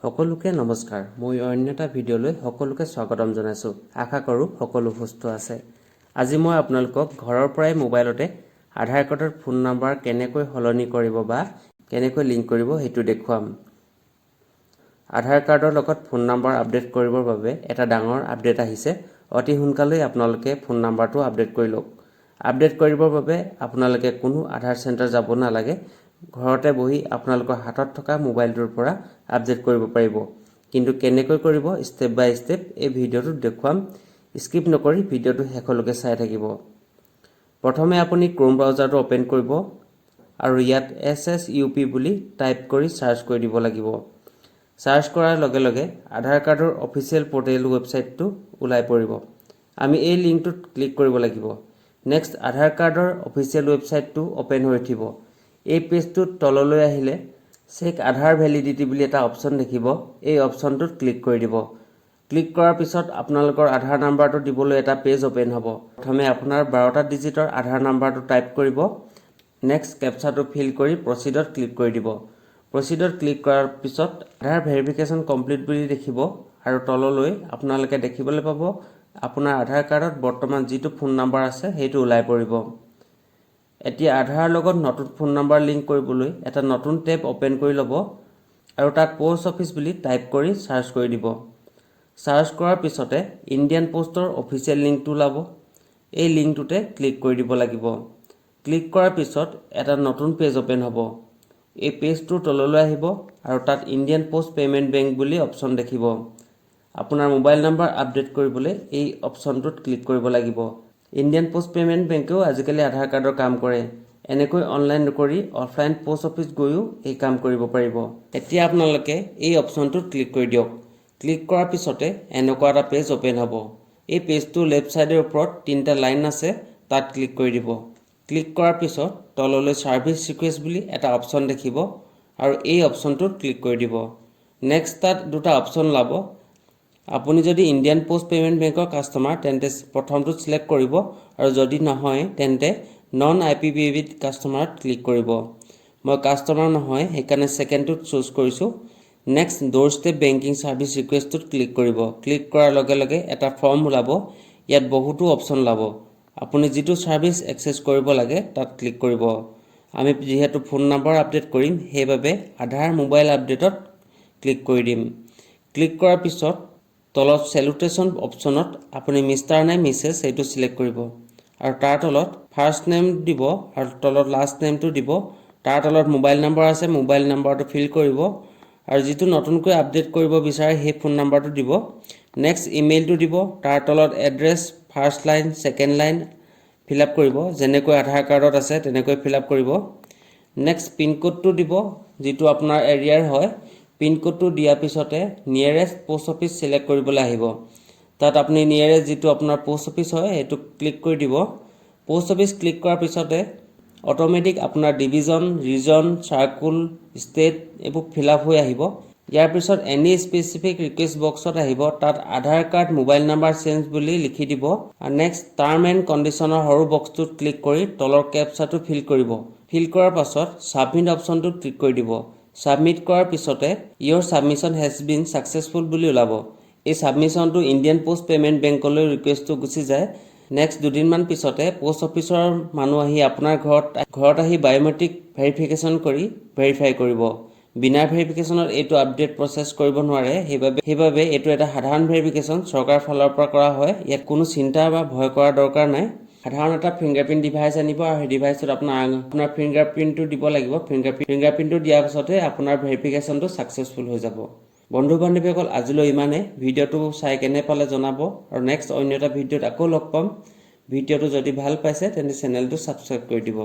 সকলোকে নমস্কাৰ। মই অন্য এটা ভিডিঅ'লৈ সকলোকে স্বাগতম জনাইছো। আশা কৰোঁ সকলো সুস্থ আছে। আজি মই আপোনালোকক ঘৰৰ পৰাই মোবাইলতে আধাৰ কাৰ্ডৰ ফোন নম্বৰ কেনেকৈ সলনি কৰিব বা কেনেকৈ লিংক কৰিব সেইটো দেখুৱাম। আধাৰ কাৰ্ডৰ লগত ফোন নম্বৰ আপডেট কৰিবৰ বাবে এটা ডাঙৰ আপডেট আহিছে। অতি সোনকালে আপোনালোকে ফোন নম্বৰটো আপডেট কৰি লওক। আপডেট কৰিবৰ বাবে আপোনালোকে কোনো আধাৰ চেণ্টাৰ যাব নালাগে। ঘৰতে বহি আপোনালোকৰ হাতত থকা মোবাইলটোৰ পৰা আপডেট কৰিব পাৰিব। কিন্তু কেনেকৈ কৰিব ষ্টেপ বাই ষ্টেপ এই ভিডিঅ'টোত দেখুৱাম। স্কিপ নকৰি ভিডিঅ'টো শেষলৈকে চাই থাকিব। প্ৰথমে আপুনি ক্ৰোম ব্ৰাউজাৰটো ওপেন কৰিব আৰু ইয়াত SSUP বুলি টাইপ কৰি সাৰ্চ কৰি দিব লাগিব। সাৰ্চ কৰাৰ লগে লগে আধাৰ কাৰ্ডৰ অফিচিয়েল পোৰ্টেল ৱেবছাইটটো ওলাই পৰিব। আমি এই লিংকটোত ক্লিক কৰিব লাগিব। নেক্সট আধাৰ কাৰ্ডৰ অফিচিয়েল ৱেবছাইটটো ওপেন হৈ উঠিব। এই পেজটোত তললৈ আহিলে চেক আধাৰ ভ্যালিডিটি বুলি এটা অপচন দেখিব। এই অপচনটোত ক্লিক কৰি দিব। ক্লিক কৰাৰ পিছত আপোনালোকৰ আধাৰ নাম্বাৰটো দিবলৈ এটা পেজ ওপেন হ'ব। প্ৰথমে আপোনাৰ 12টা ডিজিটৰ আধাৰ নাম্বাৰটো টাইপ কৰিব। নেক্সট কেপচাটো ফিল কৰি প্ৰচিডত ক্লিক কৰি দিব। প্ৰচিডত ক্লিক কৰাৰ পিছত আধাৰ ভেৰিফিকেশ্যন কমপ্লিট বুলি দেখিব আৰু তললৈ আপোনালোকে দেখিবলৈ পাব আপোনাৰ আধাৰ কাৰ্ডত বৰ্তমান যিটো ফোন নম্বৰ আছে সেইটো ওলাই পৰিব। এতিয়া আধাৰৰ লগত নতুন ফোন নম্বৰ লিংক কৰিবলৈ এটা নতুন টেব ওপেন কৰি ল'ব আৰু তাত পোষ্ট অফিচ বুলি টাইপ কৰি সাৰ্চ কৰি দিব। সাৰ্চ কৰাৰ পিছতে ইণ্ডিয়ান পোষ্টৰ অফিচিয়েল লিংকটো ওলাব। এই লিংকটোতে ক্লিক কৰি দিব লাগিব। ক্লিক কৰাৰ পিছত এটা নতুন পেজ ওপেন হ'ব। এই পেজটোৰ তললৈ আহিব আৰু তাত ইণ্ডিয়ান পোষ্ট পেমেণ্ট বেংক বুলি অপচন দেখিব। আপোনাৰ মোবাইল নম্বৰ আপডেট কৰিবলৈ এই অপচনটোত ক্লিক কৰিব লাগিব। ইণ্ডিয়ান পোষ্ট পেমেণ্ট বেংকেও আজিকালি আধাৰ কাৰ্ডৰ কাম কৰে। এনেকৈ অনলাইন কৰি অফলাইন পোষ্ট অফিচ গৈও এই কাম কৰিব পাৰিব। এতিয়া আপোনালোকে এই অপচনটোত ক্লিক কৰি দিয়ক। ক্লিক কৰাৰ পিছতে এনেকুৱা এটা পেজ ওপেন হ'ব। এই পেজটোৰ লেফ্ট চাইডৰ ওপৰত 3টা লাইন আছে, তাত ক্লিক কৰি দিব। ক্লিক কৰাৰ পিছত তললৈ সাৰ্ভিস ৰিকুৱেষ্ট বুলি এটা অপচন দেখিব আৰু এই অপচনটোত ক্লিক কৰি দিব। নেক্সট তাত দুটা অপচন ওলাব। আপুনি যদি ইণ্ডিয়ান পোষ্ট পেমেণ্ট বেংকৰ কাষ্টমাৰ তেন্তে প্ৰথমটোত সিলেক্ট কৰিব আৰু যদি নহয় তেন্তে নন IPPB কাষ্টমাৰত ক্লিক কৰিব। মই কাষ্টমাৰ নহয় সেইকাৰণে সেকেন্ডটোত চুজ কৰিছো। Next doorstep banking service ৰিকুৱেষ্টটোত ক্লিক কৰিব। ক্লিক কৰাৰ লগে লগে এটা ফৰ্ম ওলাব। ইয়াত বহুতো অপচন ওলাব। আপুনি যিটো সাৰ্ভিস এক্সেছ কৰিব লাগে তাত ক্লিক কৰিব। আমি যেহেতু ফোন নম্বৰ আপডেট কৰিম সেইবাবে আধাৰ মোবাইল আপডেটত ক্লিক কৰি দিম। ক্লিক কৰাৰ পিছত তলত সেলুটেশন অপচনত আপুনি মিষ্টাৰ নে মিছেছ সেইটো সিলেক্ট কৰিব আৰু তাৰ তলত ফাৰ্ষ্ট নেম দিব আৰু তলত লাষ্ট নেমটো দিব। তাৰ তলত মোবাইল নম্বৰ আছে, মোবাইল নম্বৰটো ফিল কৰিব আৰু যিটো নতুনকৈ আপডেট কৰিব বিচাৰে সেই ফোন নম্বৰটো দিব। নেক্সট ইমেইলটো দিব। তাৰ তলত address first line second line fill up কৰিব, যেনেকৈ আধাৰ কাৰ্ডত আছে তেনেকৈ ফিল আপ কৰিব। নেক্সট পিন কোডটো দিব, যিটো আপোনাৰ এৰিয়াৰ হয়। পিন কোডটো দিয়াৰ পিছতে নিয়াৰেষ্ট পোষ্ট অফিচ সিলেক্ট কৰিবলৈ আহিব। তাত আপুনি নিয়াৰেষ্ট যিটো আপোনাৰ পোষ্ট অফিচ হয় সেইটো ক্লিক কৰি দিব। পোষ্ট অফিচ ক্লিক কৰাৰ পিছতে অটোমেটিক আপোনাৰ ডিভিজন, ৰিজন, সাৰ্কুল, ষ্টেট এইবোৰ ফিল আপ হৈ আহিব। ইয়াৰ পিছত এনি স্পেচিফিক ৰিকুৱেষ্ট বক্সত আহিব। তাত আধাৰ কাৰ্ড মোবাইল নম্বৰ চেঞ্জ বুলি লিখি দিব আৰু নেক্সট টাৰ্ম এণ্ড কণ্ডিশ্যনৰ সৰু বক্সটোত ক্লিক কৰি তলৰ কেপচাটো ফিল কৰিব। ফিল কৰাৰ পাছত সাবমিট অপচনটোত ক্লিক কৰি দিব। সাবমিট কৰাৰ পিছতে ইয়ৰ সাবমিশন হেজ বিন সাকসেসফুল বুলি ওলাব। এই সাবমিশনটো ইণ্ডিয়ান পোষ্ট পেমেণ্ট বেংকলৈ ৰিকুৱেষ্টটো গুচি যায়। নেক্সট দুদিনমান পিছতে পোষ্ট অফিচৰ মানুহ আহি আপোনাৰ ঘৰত আহি বায়োমেট্ৰিক ভেৰিফিকেশ্যন কৰি ভেৰিফাই কৰিব। বিনা ভেৰিফিকেশ্যনত এইটো আপডেট প্ৰচেছ কৰিব নোৱাৰে। সেইবাবে এইটো এটা সাধাৰণ ভেৰিফিকেশ্যন চৰকাৰৰ ফালৰ পৰা কৰা হয়। ইয়াত কোনো চিন্তা বা ভয় কৰাৰ দৰকাৰ নাই। সাধাৰণ এটা ফিংগাৰপ্ৰিণ্ট ডিভাইচ আনিব আৰু সেই ডিভাইচত আপোনাৰ ফিংগাৰপ্ৰিণ্টটো দিব লাগিব। ফিংগাৰপ্ৰিণ্টটো দিয়াৰ পিছতে আপোনাৰ ভেৰিফিকেশ্যনটো সাকসেসফুল হৈ যাব। বন্ধু বান্ধৱীসকল আজিলৈ ইমানে। ভিডিঅ'টো চাই কেনে পালে জনাব আৰু নেক্সট অন্য এটা ভিডিঅ'ত আকৌ লগ পাম। ভিডিঅ'টো যদি ভাল পাইছে তেন্তে চেনেলটো ছাবস্ক্ৰাইব কৰি দিব।